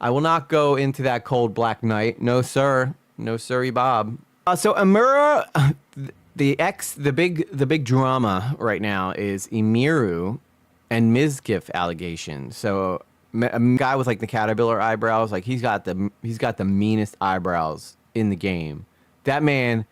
I will not go into that cold black night. No, sir. No, sirree, Bob. So Emyru, the big drama right now is Emyru and Miskif allegations. So a guy with like the caterpillar eyebrows, like he's got the meanest eyebrows in the game. That man,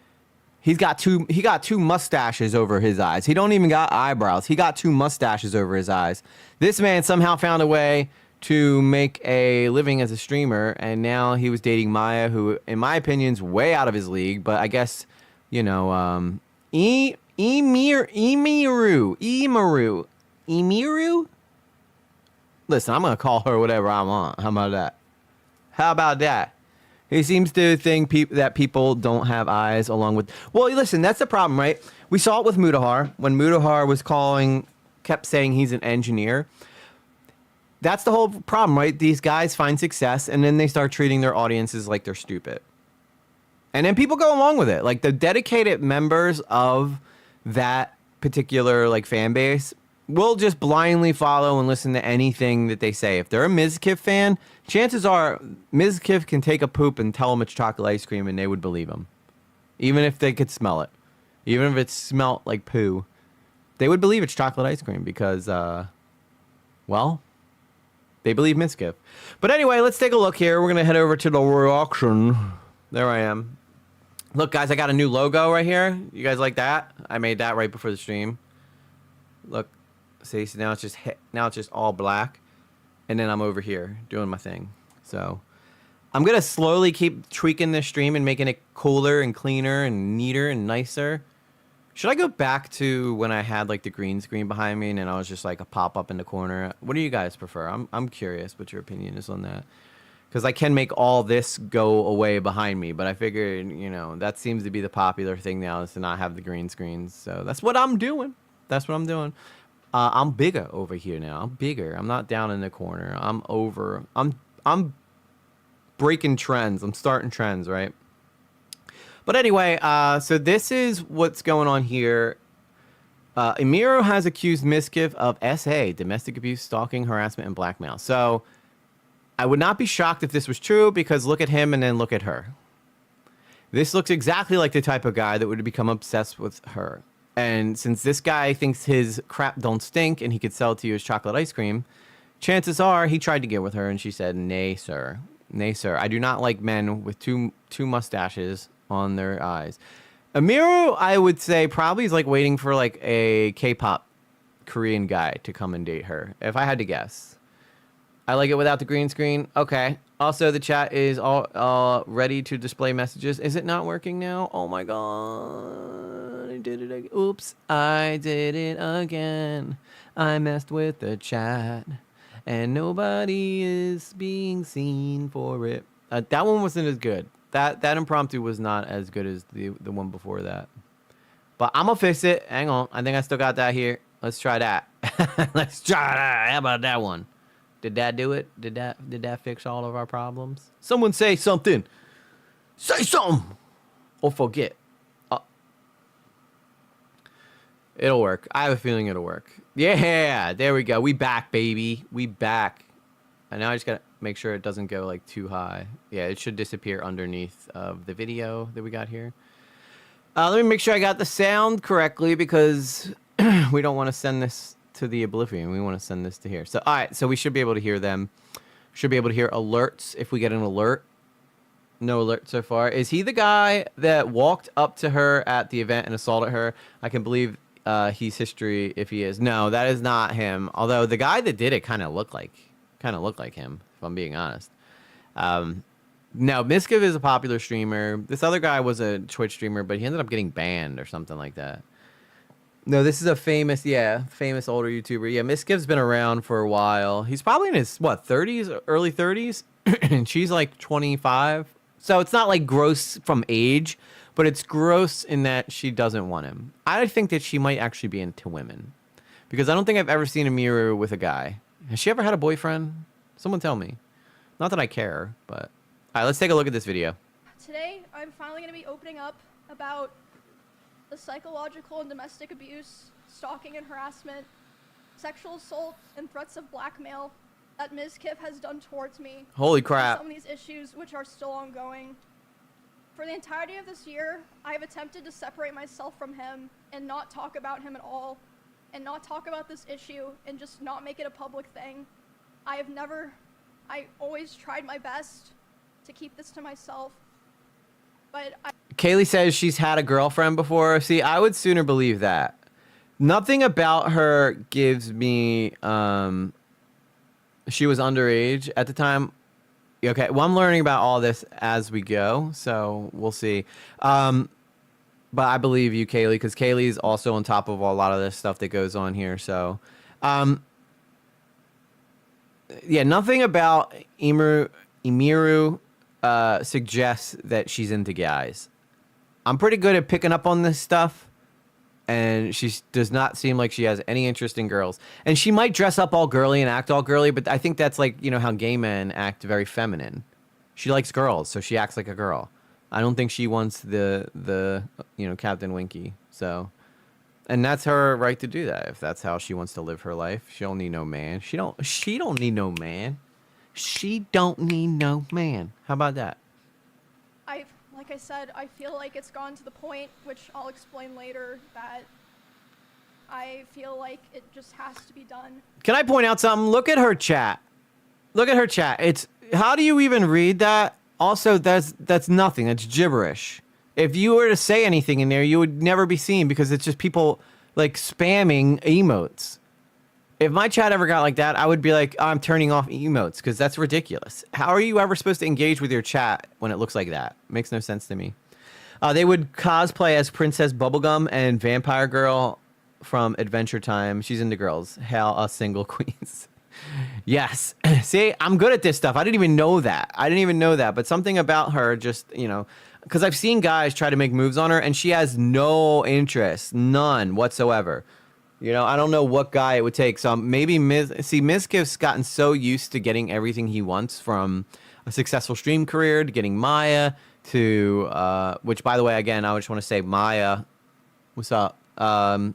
he got two mustaches over his eyes. He don't even got eyebrows. He got two mustaches over his eyes. This man somehow found a way to make a living as a streamer, and now he was dating Maya, who, in my opinion, is way out of his league. But I guess, Emyru. Listen, I'm gonna call her whatever I want. How about that? How about that? He seems to think that people don't have eyes along with... Well, listen, that's the problem, right? We saw it with Mutahar. When Mutahar kept saying he's an engineer. That's the whole problem, right? These guys find success, and then they start treating their audiences like they're stupid. And then people go along with it. Like, the dedicated members of that particular, like, fan base will just blindly follow and listen to anything that they say. If they're a Miskif fan, chances are Miskif can take a poop and tell them it's chocolate ice cream, and they would believe him. Even if they could smell it. Even if it smelled like poo. They would believe it's chocolate ice cream because, well... they believe Miskif. But anyway, let's take a look here. We're going to head over to the reaction. There I am. Look, guys, I got a new logo right here. You guys like that? I made that right before the stream. Look. See, so now it's just all black. And then I'm over here doing my thing. So I'm going to slowly keep tweaking this stream and making it cooler and cleaner and neater and nicer. Should I go back to when I had like the green screen behind me and then I was just like a pop-up in the corner? What do you guys prefer? I'm curious what your opinion is on that. Because I can make all this go away behind me, but I figured, that seems to be the popular thing now is to not have the green screens. So that's what I'm doing. I'm bigger over here now. I'm bigger. I'm not down in the corner. I'm breaking trends. I'm starting trends, right? But anyway, so this is what's going on here. Emyru has accused Miskif of SA, domestic abuse, stalking, harassment, and blackmail. So I would not be shocked if this was true because look at him and then look at her. This looks exactly like the type of guy that would become obsessed with her. And since this guy thinks his crap don't stink and he could sell it to you as chocolate ice cream, chances are he tried to get with her and she said, nay, sir. Nay, sir. I do not like men with two mustaches on their eyes. Emyru, I would say, probably is like waiting for like a K-pop Korean guy to come and date her, if I had to guess. I like it without the green screen. Okay. Also, the chat is all ready to display messages. Is it not working now? Oh my god. I did it again. Oops. I did it again. I messed with the chat. And nobody is being seen for it. That one wasn't as good. That impromptu was not as good as the one before that. But I'm gonna fix it. Hang on. I think I still got that here. Let's try that. Let's try that. How about that one? Did that do it? Did that fix all of our problems? Someone say something. Say something. Or forget. It'll work. I have a feeling it'll work. Yeah, there we go. We back, baby. We back. And now I just gotta make sure it doesn't go like too high. Yeah, it should disappear underneath of the video that we got here. Let me make sure I got the sound correctly because we don't want to send this to the oblivion. We want to send this to here. So, all right. So we should be able to hear them. Should be able to hear alerts if we get an alert. No alert so far. Is he the guy that walked up to her at the event and assaulted her? I can believe he's history if he is. No, that is not him. Although the guy that did it kind of looked like him, if I'm being honest. No, Miskif is a popular streamer. This other guy was a Twitch streamer, but he ended up getting banned or something like that. No, this is a famous older YouTuber. Yeah, Miskif's been around for a while. He's probably in his, 30s, early 30s? And she's like 25. So it's not like gross from age, but it's gross in that she doesn't want him. I think that she might actually be into women. Because I don't think I've ever seen Emyru with a guy. Has she ever had a boyfriend? Someone tell me. Not that I care, but... All right, let's take a look at this video. Today, I'm finally going to be opening up about the psychological and domestic abuse, stalking and harassment, sexual assault, and threats of blackmail that Miskif has done towards me. Holy And crap. some of these issues which are still ongoing. For the entirety of this year, I have attempted to separate myself from him and not talk about him at all, and not talk about this issue and just not make it a public thing. I always tried my best to keep this to myself, but Kaylee says she's had a girlfriend before. See, I would sooner believe that. Nothing about her gives me, she was underage at the time. Okay, well, I'm learning about all this as we go, so we'll see. But I believe you, Kaylee, because Kaylee's also on top of a lot of this stuff that goes on here. So, yeah, nothing about Emyru suggests that she's into guys. I'm pretty good at picking up on this stuff, and she does not seem like she has any interest in girls. And she might dress up all girly and act all girly, but I think that's like, you know, how gay men act very feminine. She likes girls, so she acts like a girl. I don't think she wants the you know, Captain Winky. So, and that's her right to do that. If that's how she wants to live her life, she don't need no man. She don't need no man. She don't need no man. How about that? like I said, I feel like it's gone to the point, which I'll explain later, that I feel like it just has to be done. Can I point out something? Look at her chat. Look at her chat. It's, how do you even read that? Also, that's nothing. That's gibberish. If you were to say anything in there, you would never be seen because it's just people like spamming emotes. If my chat ever got like that, I would be like, oh, I'm turning off emotes because that's ridiculous. How are you ever supposed to engage with your chat when it looks like that? Makes no sense to me. They would cosplay as Princess Bubblegum and Vampire Girl from Adventure Time. She's into girls. Hell, us single queens. Yes. See, I'm good at this stuff. I didn't even know that. But something about her just, you know, because I've seen guys try to make moves on her and she has no interest, none whatsoever. You know, I don't know what guy it would take. So maybe Miskif's gotten so used to getting everything he wants, from a successful stream career to getting Maya to, which, by the way, again, I just want to say, Maya, what's up? How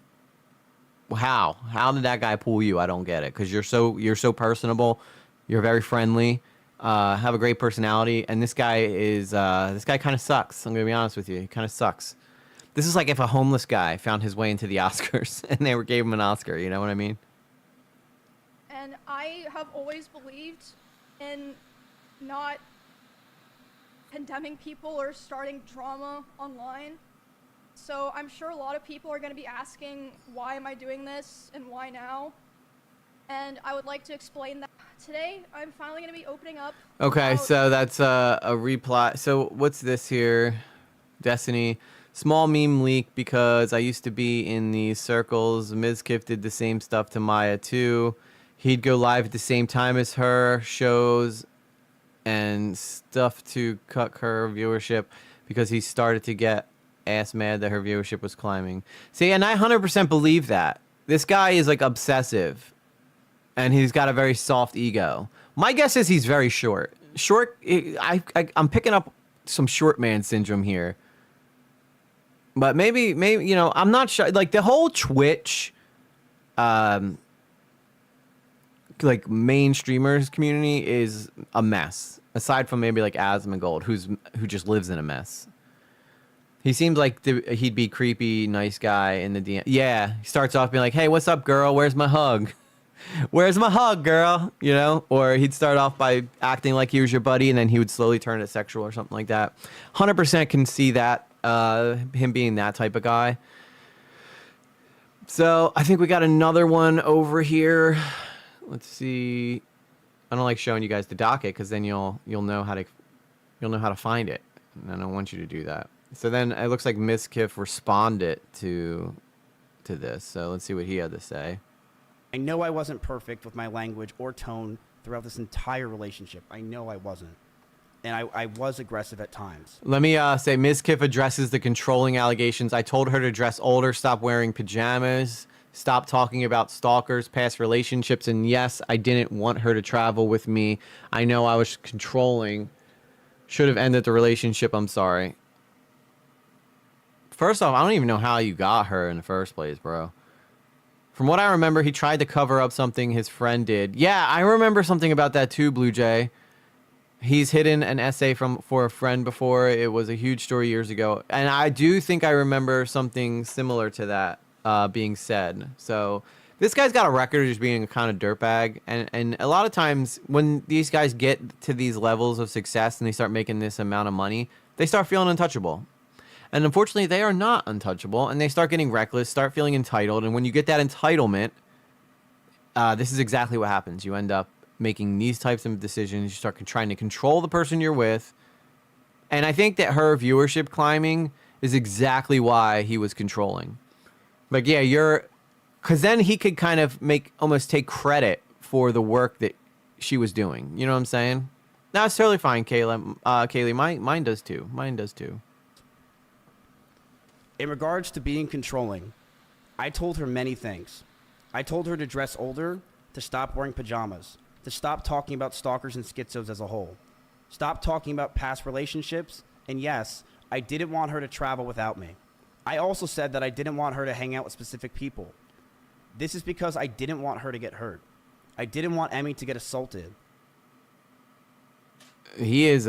did that guy pull you? I don't get it. Because you're so personable, you're very friendly, have a great personality, and this guy kind of sucks. I'm gonna be honest with you, he kind of sucks. This is like if a homeless guy found his way into the Oscars and they gave him an Oscar. You know what I mean? And I have always believed in not condemning people or starting drama online. So I'm sure a lot of people are going to be asking, why am I doing this and why now? And I would like to explain that. Today, I'm finally going to be opening up. Okay, so that's a reply. So what's this here? Destiny. Small meme leak because I used to be in these circles. Miskif did the same stuff to Maya too. He'd go live at the same time as her, shows and stuff to cut her viewership because he started to get ass mad that her viewership was climbing. See, and I 100% believe that. This guy is like obsessive and he's got a very soft ego. My guess is he's very short. I'm picking up some short man syndrome here. But maybe, you know, I'm not sure. Like the whole Twitch, like main streamers community is a mess. Aside from maybe like Asmongold, who just lives in a mess. He seems like he'd be creepy, nice guy in the DM. Yeah, he starts off being like, "Hey, what's up, girl? Where's my hug? Where's my hug, girl?" You know, or he'd start off by acting like he was your buddy, and then he would slowly turn it sexual or something like that. 100% can see that. Him being that type of guy. So I think we got another one over here. Let's see. I don't like showing you guys the docket because then you'll know how to find it, and I don't want you to do that. So then it looks like Miskif responded to this. So let's see what he had to say. I know I wasn't perfect with my language or tone throughout this entire relationship. I know I wasn't. And I was aggressive at times. Let me say Miskif addresses the controlling allegations. I told her to dress older, stop wearing pajamas, stop talking about stalkers, past relationships, and yes, I didn't want her to travel with me. I know I was controlling. Should have ended the relationship. I'm sorry. First off, I don't even know how you got her in the first place, bro. From what I remember, he tried to cover up something his friend did. Yeah, I remember something about that too, Blue Jay. He's hidden an essay for a friend before. It was a huge story years ago. And I do think I remember something similar to that being said. So this guy's got a record of just being a kind of dirtbag. And a lot of times when these guys get to these levels of success and they start making this amount of money, they start feeling untouchable. And unfortunately, they are not untouchable. And they start getting reckless, start feeling entitled. And when you get that entitlement, this is exactly what happens. You end up making these types of decisions. You start trying to control the person you're with. And I think that her viewership climbing is exactly why he was controlling. Like, yeah, because then he could kind of almost take credit for the work that she was doing. You know what I'm saying? No, it's totally fine, Kaylee. Mine does too. Mine does too. In regards to being controlling, I told her many things. I told her to dress older, to stop wearing pajamas, to stop talking about stalkers and schizos as a whole, stop talking about past relationships, and yes, I didn't want her to travel without me. I also said that I didn't want her to hang out with specific people. This is because I didn't want her to get hurt. I didn't want Emmy to get assaulted. He is,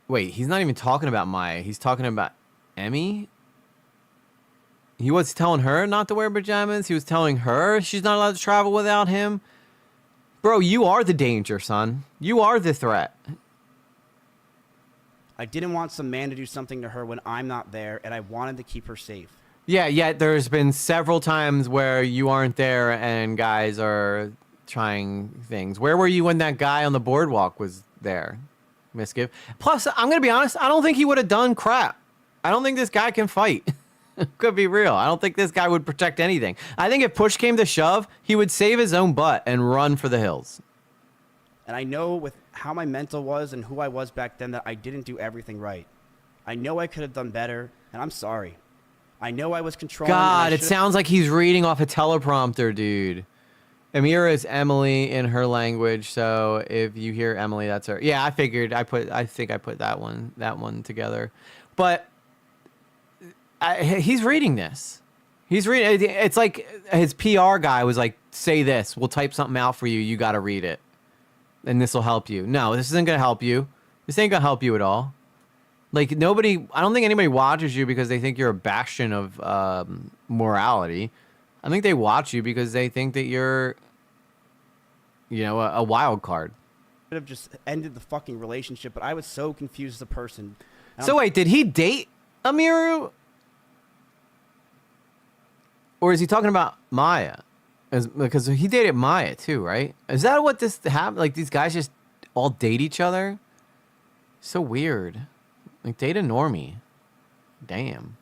wait, he's not even talking about Maya. He's talking about Emmy? He was telling her not to wear pajamas. He was telling her she's not allowed to travel without him. Bro, you are the danger, son. You are the threat. I didn't want some man to do something to her when I'm not there, and I wanted to keep her safe. Yeah, yet there's been several times where you aren't there and guys are trying things. Where were you when that guy on the boardwalk was there, Miskif? Plus, I'm going to be honest, I don't think he would have done crap. I don't think this guy can fight. Could be real. I don't think this guy would protect anything. I think if push came to shove, he would save his own butt and run for the hills. And I know with how my mental was and who I was back then that I didn't do everything right. I know I could have done better, and I'm sorry. I know I was controlling. God, it sounds like he's reading off a teleprompter, dude. Emyru is Emily in her language, so if you hear Emily, that's her. Yeah, I figured. I think I put that one together. But he's reading this. He's reading. It's like his PR guy was like, "Say this. We'll type something out for you. You got to read it, and this will help you." No, this isn't gonna help you. This ain't gonna help you at all. Like nobody. I don't think anybody watches you because they think you're a bastion of morality. I think they watch you because they think that you're, you know, a wild card. Could have just ended the fucking relationship, but I was so confused as a person. So wait, did he date Emyru? Or is he talking about Maya? Because he dated Maya too, right? Is that what this happened? Like these guys just all date each other? So weird. Like date a normie. Damn.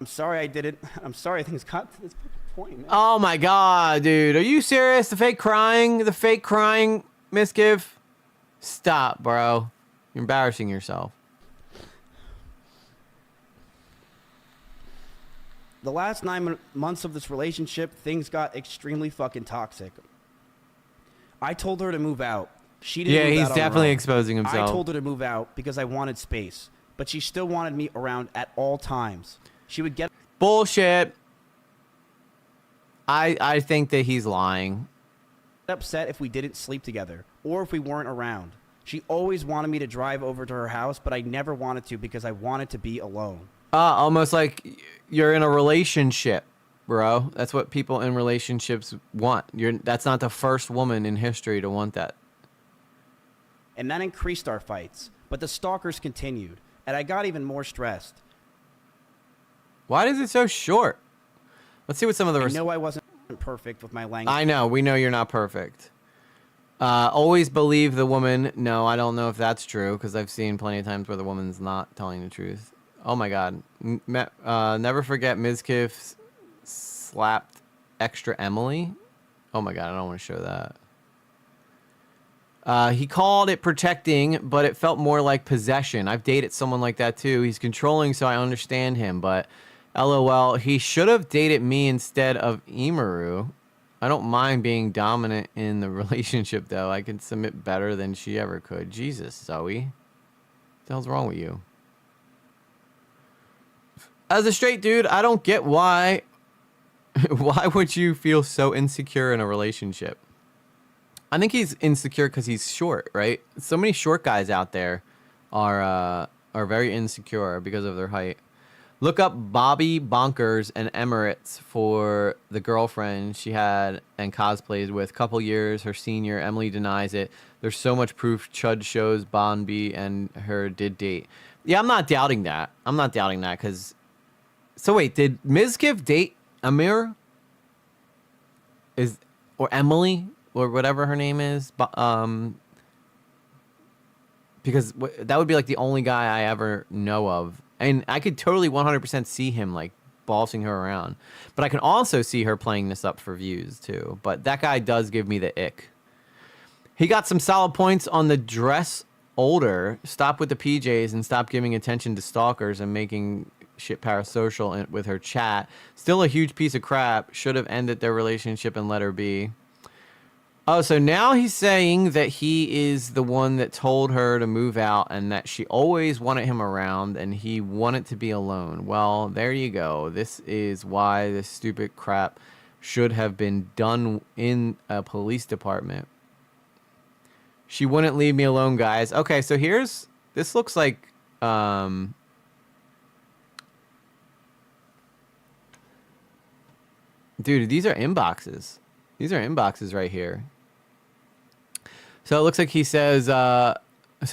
I'm sorry I did it. I'm sorry I think it's got to this point, man. Oh my god, dude. Are you serious? The fake crying? The fake crying, Miskif? Stop, bro. You're embarrassing yourself. The last 9 months of this relationship, things got extremely fucking toxic. I told her to move out. She didn't move out he's on her definitely own. exposing himself. I told her to move out because I wanted space, but she still wanted me around at all times. She would get Bullshit. I think that he's lying. upset if we didn't sleep together or if we weren't around. She always wanted me to drive over to her house, but I never wanted to because I wanted to be alone. Almost like you're in a relationship, bro. That's what people in relationships want. That's not the first woman in history to want that. And that increased our fights, but the stalkers continued, and I got even more stressed. Why is it so short? Let's see what some of the... I know I wasn't perfect with my language. I know. We know you're not perfect. Always believe the woman. No, I don't know if that's true because I've seen plenty of times where the woman's not telling the truth. Oh my god. Never forget Miskif slapped extra Emily. Oh my god, I don't want to show that. He called it protecting, but it felt more like possession. I've dated someone like that too. He's controlling, so I understand him, but LOL, he should have dated me instead of Emyru. I don't mind being dominant in the relationship, though. I can submit better than she ever could. Jesus, Zoe. What the hell's wrong with you? As a straight dude, I don't get why Why would you feel so insecure in a relationship? I think he's insecure because he's short, right? So many short guys out there are very insecure because of their height. Look up Bobby Bonkers and Emirates for the girlfriend she had and cosplayed with. Couple years, her senior. Emily denies it. There's so much proof. Chud shows Bonby and her did date. Yeah, I'm not doubting that. I'm not doubting that because. So wait, did Miskif date Emyru? Or Emily or whatever her name is? Because that would be like the only guy I ever know of. And I could totally 100% see him like bossing her around. But I can also see her playing this up for views too. But that guy does give me the ick. He got some solid points on the dress older. Stop with the PJs and stop giving attention to stalkers and making shit parasocial with her chat. Still a huge piece of crap. Should have ended their relationship and let her be. Oh, so now he's saying that he is the one that told her to move out and that she always wanted him around and he wanted to be alone. Well, there you go. This is why this stupid crap should have been done in a police department. She wouldn't leave me alone, guys. Okay, so this looks like, dude, these are inboxes. These are inboxes right here. So it looks like he says, so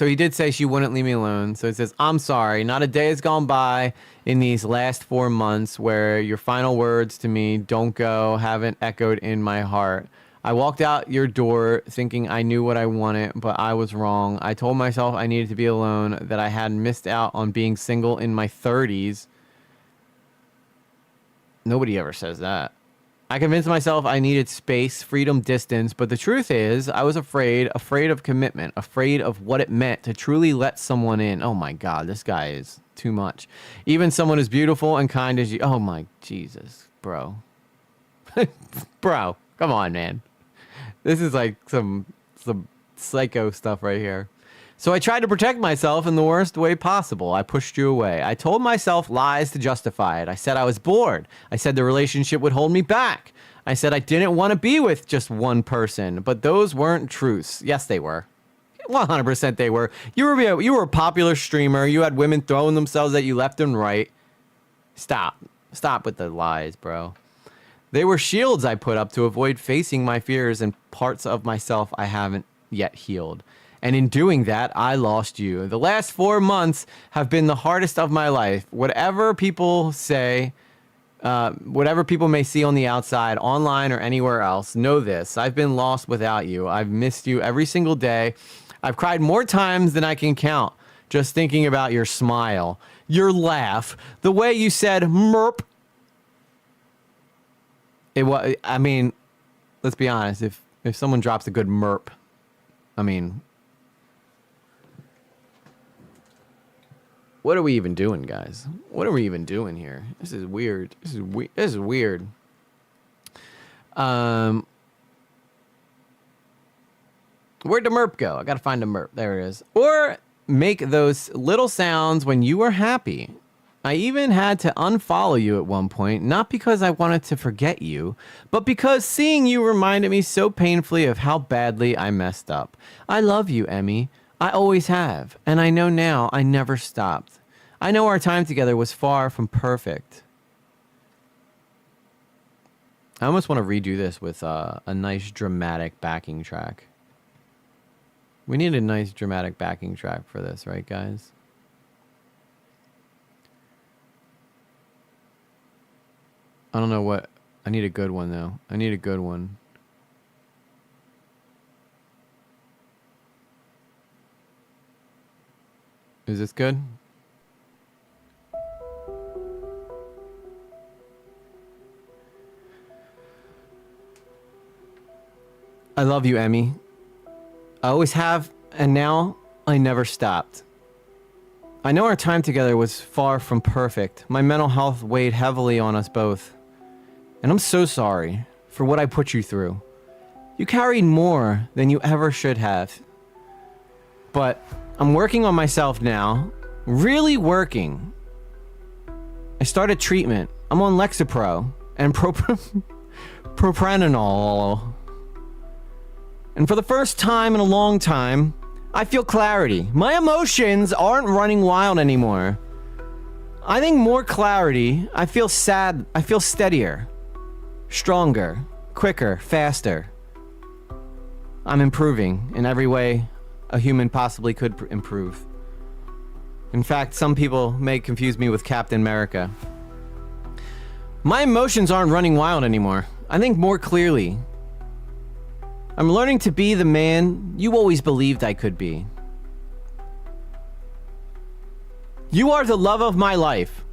he did say she wouldn't leave me alone. So it says, I'm sorry. Not a day has gone by in these last 4 months where your final words to me, don't go, haven't echoed in my heart. I walked out your door thinking I knew what I wanted, but I was wrong. I told myself I needed to be alone, that I had missed out on being single in my 30s. Nobody ever says that. I convinced myself I needed space, freedom, distance, but the truth is I was afraid of commitment, afraid of what it meant to truly let someone in. Oh my God, this guy is too much. Even someone as beautiful and kind as you. Oh my Jesus, bro. Bro, come on, man. This is like some psycho stuff right here. So I tried to protect myself in the worst way possible. I pushed you away. I told myself lies to justify it. I said I was bored. I said the relationship would hold me back. I said I didn't want to be with just one person, but those weren't truths. Yes, they were. 100% they were. You were a popular streamer. You had women throwing themselves at you left and right. Stop with the lies, bro. They were shields I put up to avoid facing my fears and parts of myself I haven't yet healed. And in doing that, I lost you. The last 4 months have been the hardest of my life. Whatever people say, whatever people may see on the outside, online or anywhere else, know this. I've been lost without you. I've missed you every single day. I've cried more times than I can count just thinking about your smile, your laugh, the way you said merp. It was, I mean, let's be honest. If someone drops a good merp, I mean, what are we even doing, guys? What are we even doing here? This is weird. This is weird. Where'd the merp go? I gotta find the merp. There it is. Or make those little sounds when you were happy. I even had to unfollow you at one point, not because I wanted to forget you, but because seeing you reminded me so painfully of how badly I messed up. I love you, Emmy. I always have, and I know now I never stopped. I know our time together was far from perfect. I almost want to redo this with a nice dramatic backing track. We need a nice dramatic backing track for this, right, guys? I don't know what... I need a good one, though. I need a good one. Is this good? I love you, Emmy. I always have, and now I never stopped. I know our time together was far from perfect. My mental health weighed heavily on us both. And I'm so sorry for what I put you through. You carried more than you ever should have. But I'm working on myself now. Really working. I started treatment. I'm on Lexapro. and propranolol. And for the first time in a long time, I feel clarity. My emotions aren't running wild anymore. I think more clarity. I feel sad. I feel steadier, stronger, quicker, faster. I'm improving in every way a human possibly could improve. In fact, some people may confuse me with Captain America. My emotions aren't running wild anymore. I think more clearly. I'm learning to be the man you always believed I could be. You are the love of my life.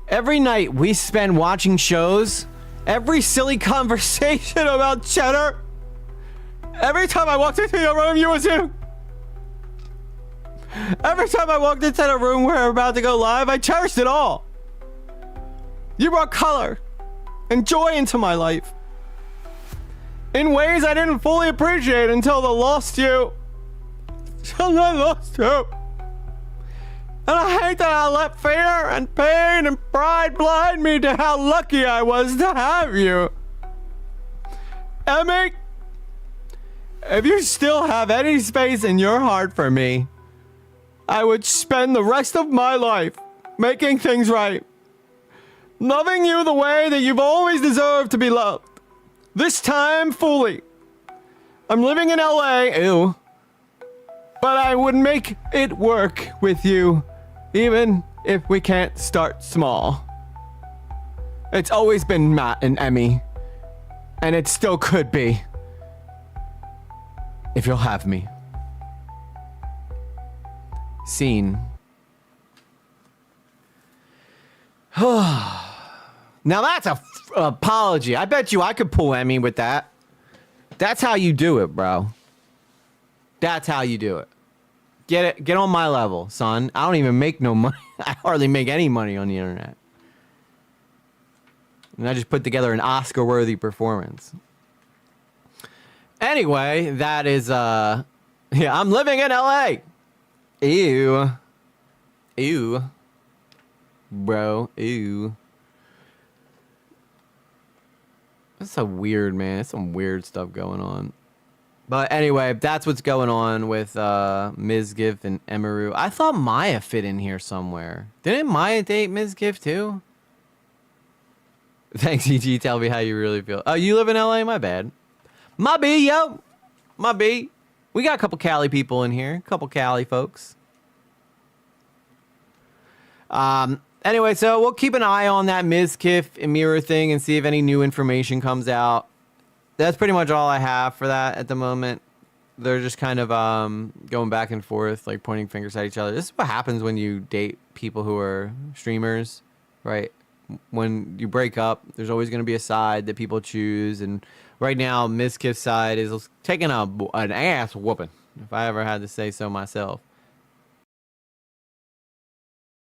Every night we spend watching shows, every silly conversation about cheddar, every time I walked into your room, you was in. Every time I walked into the room where we're about to go live, I cherished it all. You brought color and joy into my life in ways I didn't fully appreciate until I lost you. And I hate that I let fear and pain and pride blind me to how lucky I was to have you. Emmy, if you still have any space in your heart for me, I would spend the rest of my life making things right. Loving you the way that you've always deserved to be loved. This time, fully. I'm living in LA, ew. But I would make it work with you, even if we can't start small. It's always been Matt and Emmy. And it still could be. If you'll have me. Scene. Now that's a apology. I bet you I could pull Emmy with that. That's how you do it, bro. That's how you do it. Get on my level, son. I don't even make no money. I hardly make any money on the internet. And I just put together an Oscar-worthy performance. Anyway, that is yeah, I'm living in LA. Ew. Ew. Bro, ew. That's so weird, man. There's some weird stuff going on. But anyway, that's what's going on with Miskif and Emyru. I thought Maya fit in here somewhere. Didn't Maya date Miskif too? Thanks, EG. Tell me how you really feel. Oh, you live in LA? My bad. My B, yo. My B. We got a couple Cali people in here. A couple Cali folks. Anyway, so we'll keep an eye on that Miskif Emyru thing and see if any new information comes out. That's pretty much all I have for that at the moment. They're just kind of going back and forth, like pointing fingers at each other. This is what happens when you date people who are streamers, right? When you break up, there's always going to be a side that people choose. And right now, Miskif's side is taking an ass whooping, if I ever had to say so myself.